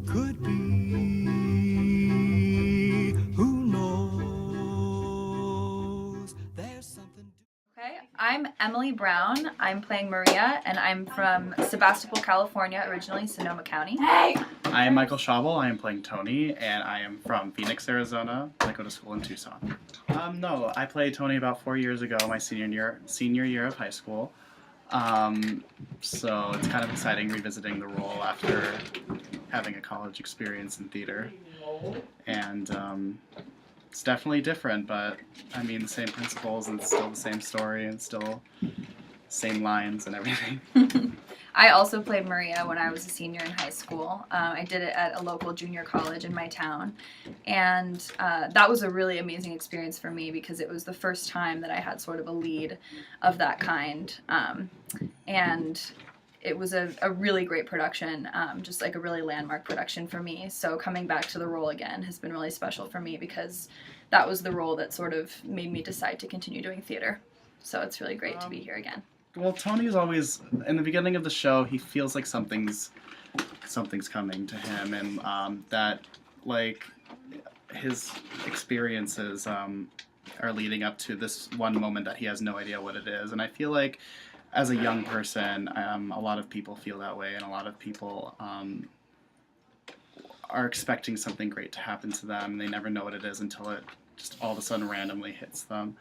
Could be, who knows? There's something. Okay, I'm Emily Brown. I'm playing Maria, and I'm from Sebastopol, California, originally Sonoma County. I am Michael Schauble. I am playing Tony, and I am from Phoenix, Arizona. I go to school in Tucson. No, I played Tony about 4 years ago, my senior year of high school. So it's kind of exciting revisiting the role after having a college experience in theater. And it's definitely different, but I mean the same principles and still the same story and still same lines and everything. I also played Maria when I was a senior in high school. I did it at a local junior college in my town, and that was a really amazing experience for me because it was the first time that I had sort of a lead of that kind, and it was a really great production, just like a really landmark production for me. So coming back to the role again has been really special for me because that was the role that sort of made me decide to continue doing theater. So it's really great to be here again. Well, Tony's always, in the beginning of the show, he feels like something's coming to him, and that, like, his experiences are leading up to this one moment that he has no idea what it is. And I feel like, as a young person, a lot of people feel that way, and a lot of people are expecting something great to happen to them, and they never know what it is until it just all of a sudden randomly hits them.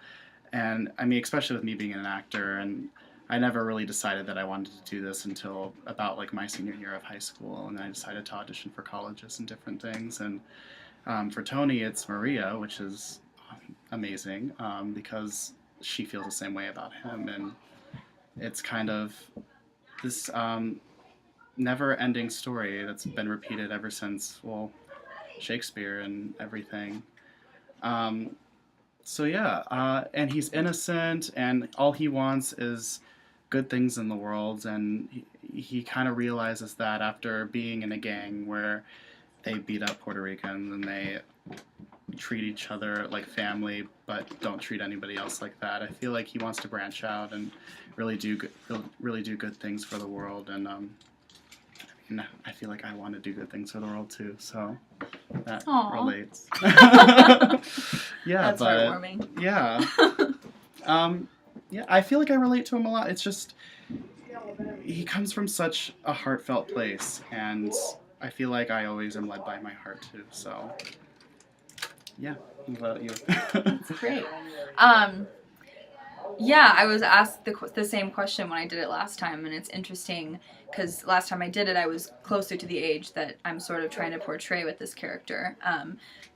And, I mean, especially with me being an actor, and I never really decided that I wanted to do this until about like my senior year of high school, and I decided to audition for colleges and different things. And for Tony, it's Maria, which is amazing because she feels the same way about him, and it's kind of this never-ending story that's been repeated ever since, well, Shakespeare and everything. So yeah, and he's innocent, and all he wants is good things in the world, and he kind of realizes that after being in a gang where they beat up Puerto Ricans and they treat each other like family but don't treat anybody else like that. I feel like he wants to branch out and really do good things for the world, and I feel like I want to do good things for the world too, so that Aww. relates. Yeah, That's but heartwarming. yeah, yeah, I feel like I relate to him a lot. It's just he comes from such a heartfelt place, and I feel like I always am led by my heart too. So yeah, what about you? That's great. Yeah, I was asked the same question when I did it last time, and it's interesting because last time I did it, I was closer to the age that I'm sort of trying to portray with this character.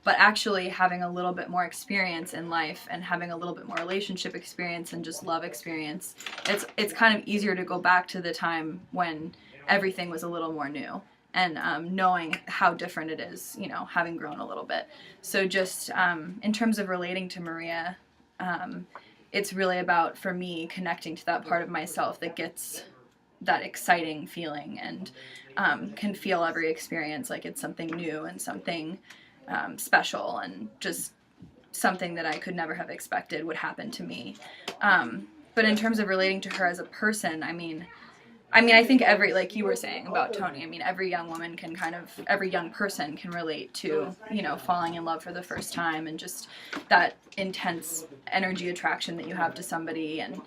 But actually having a little bit more experience in life and having a little bit more relationship experience and just love experience, it's kind of easier to go back to the time when everything was a little more new. And knowing how different it is, you know, having grown a little bit. So just in terms of relating to Maria, it's really about, for me, connecting to that part of myself that gets that exciting feeling and can feel every experience like it's something new and something special and just something that I could never have expected would happen to me. But in terms of relating to her as a person, I mean, I think like you were saying about Tony, I mean, every young person can relate to, you know, falling in love for the first time and just that intense energy attraction that you have to somebody, and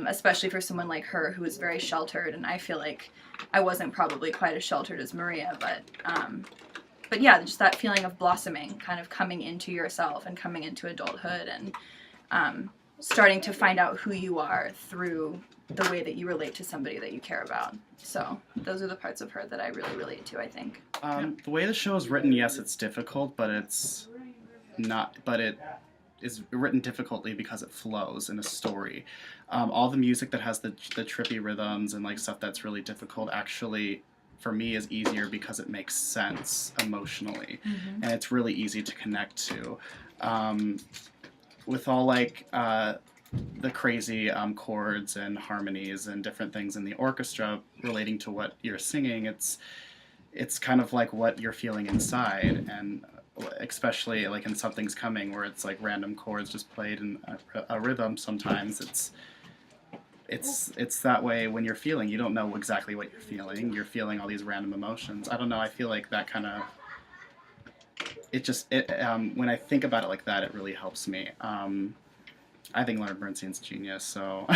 especially for someone like her who is very sheltered, and I feel like I wasn't probably quite as sheltered as Maria, but yeah, just that feeling of blossoming, kind of coming into yourself and coming into adulthood and starting to find out who you are through the way that you relate to somebody that you care about. So those are the parts of her that I really relate to, I think. The way the show is written, yes, it's difficult, but it's not. But it is written difficultly because it flows in a story. All the music that has the trippy rhythms and like stuff that's really difficult actually, for me, is easier because it makes sense emotionally, and it's really easy to connect to. With all like the crazy chords and harmonies and different things in the orchestra relating to what you're singing, it's kind of like what you're feeling inside, and especially like in Something's Coming, where it's like random chords just played in a rhythm. Sometimes it's that way when you're feeling. You don't know exactly what you're feeling. You're feeling all these random emotions. I don't know. I feel like that kind of when I think about it like that, it really helps me. I think Leonard Bernstein's genius. So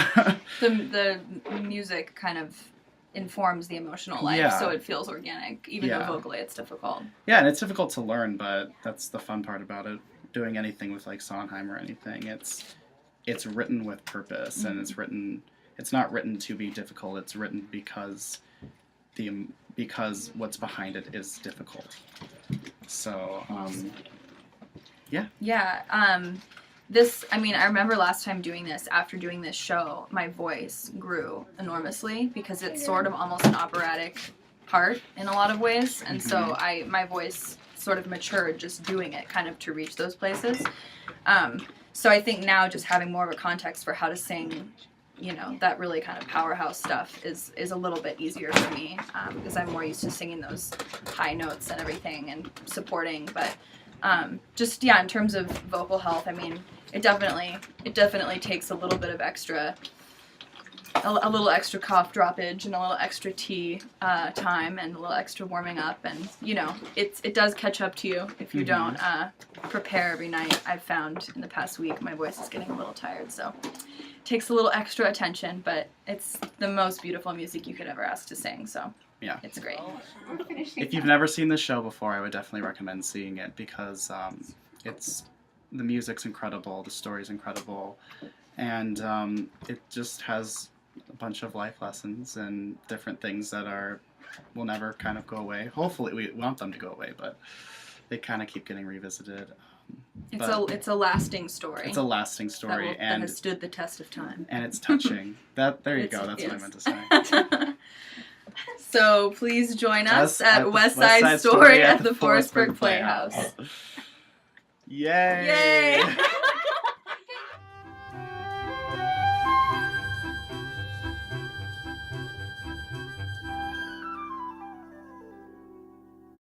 The music kind of informs the emotional life, Yeah. so it feels organic, even though Yeah. vocally it's difficult. yeah, and it's difficult to learn, but that's the fun part about it. Doing anything with like Sondheim or anything, it's written with purpose, and it's not written to be difficult. It's written because what's behind it is difficult. So Yeah, this, I mean, I remember last time doing this, after doing this show, my voice grew enormously because it's sort of almost an operatic part in a lot of ways, and so my voice sort of matured just doing it, kind of to reach those places. So I think now just having more of a context for how to sing, you know, that really kind of powerhouse stuff is a little bit easier for me, because I'm more used to singing those high notes and everything and supporting, but just, yeah, in terms of vocal health, I mean, it definitely takes a little bit of a little extra cough droppage and a little extra tea time and a little extra warming up, and you know, it does catch up to you if you don't prepare every night. I've found in the past week my voice is getting a little tired, so it takes a little extra attention, but it's the most beautiful music you could ever ask to sing, so yeah. it's great. If you've never seen the show before, I would definitely recommend seeing it because the music's incredible, the story's incredible, and it just has a bunch of life lessons and different things that will never kind of go away. Hopefully, we want them to go away, but they kind of keep getting revisited. It's a lasting story. It's a lasting story, that has stood the test of time. And it's touching. There you go. That's what I meant to say. So please join us at West Side Story at the Forestburgh Playhouse. Yay! Yay!